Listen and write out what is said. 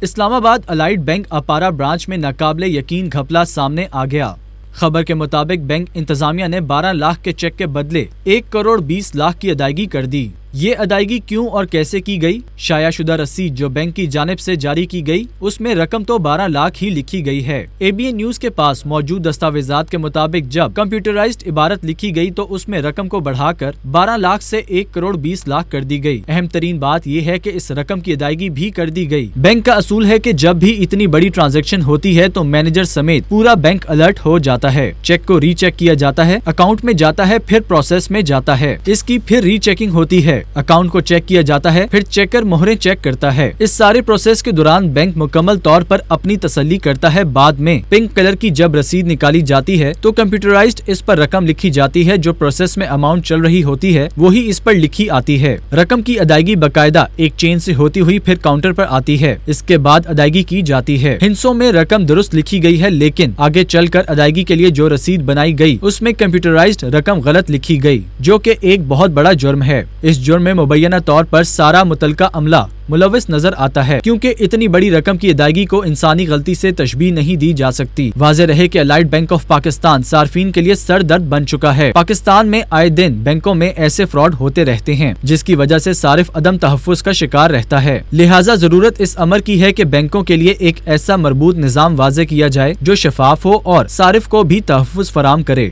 Islamabad allied bank अपारा branch में नाकाबिले यकीन घपला सामने आ गया। खबर के मुताबिक बैंक इंतजामिया ने 12 लाख के चेक के बदले 1 करोड़ 20 लाख की अदायगी कर दी। ये अदायगी क्यों और कैसे की गई? शायाशुदा रसीद जो बैंक की जानिब से जारी की गई उसमें रकम तो 12 लाख ही लिखी गई है। ABN न्यूज के पास मौजूद दस्तावेजात के मुताबिक जब कंप्यूटराइज्ड इबारत लिखी गई तो उसमें रकम को बढ़ाकर 12 लाख से 1 करोड़ 20 लाख कर दी गई। अहम तरीन बात यह है कि इस रकम की अदायगी भी कर दी गई। बैंक का असूल है कि जब भी इतनी बड़ी ट्रांजैक्शन होती है तो मैनेजर समेत पूरा बैंक अलर्ट हो जाता है। चेक को रीचेक किया जाता है, अकाउंट में जाता है, फिर प्रोसेस में जाता है, इसकी फिर रीचेकिंग होती है, अकाउंट को चेक किया जाता है, फिर चेकर मोहरें चेक करता है। इस सारे प्रोसेस के दौरान बैंक मुकम्मल तौर पर अपनी तसल्ली करता है। बाद में पिंक कलर की जब रसीद निकाली जाती है तो कंप्यूटराइज्ड इस पर रकम लिखी जाती है। जो प्रोसेस में अमाउंट चल रही होती है वही इस पर लिखी आती है। रकम की अदायगी बाकायदा एक चेन से होती हुई फिर काउंटर पर आती है। इसके बाद अदायगी की जाती है। हिस्सों में रकम दुरुस्त लिखी गई है, लेकिन आगे चलकर अदायगी के लिए जो रसीद बनाई गई उसमें कंप्यूटराइज्ड रकम गलत लिखी गई, जो कि एक बहुत बड़ा जुर्म है। इस जुर्म में मुबैना तौर पर सारा मुतलका अमला मुलविस नजर आता है, क्योंकि इतनी बड़ी रकम की अदायगी को इंसानी गलती से तशबीह नहीं दी जा सकती। वाज़ेह रहे कि अलाइड बैंक ऑफ पाकिस्तान सार्फिन के लिए सर दर्द बन चुका है। पाकिस्तान में आए दिन बैंकों में ऐसे फ्रॉड होते रहते हैं जिसकी वजह से सारिफ अदम तहफ़्फ़ुज़ का शिकार रहता है। लिहाजा जरूरत इस अमर की है कि बैंकों के लिए एक ऐसा मरबूत निज़ाम वाज़ेह किया जाए जो शफाफ हो और सारिफ को भी तहफ़्फ़ुज़ फराम करे।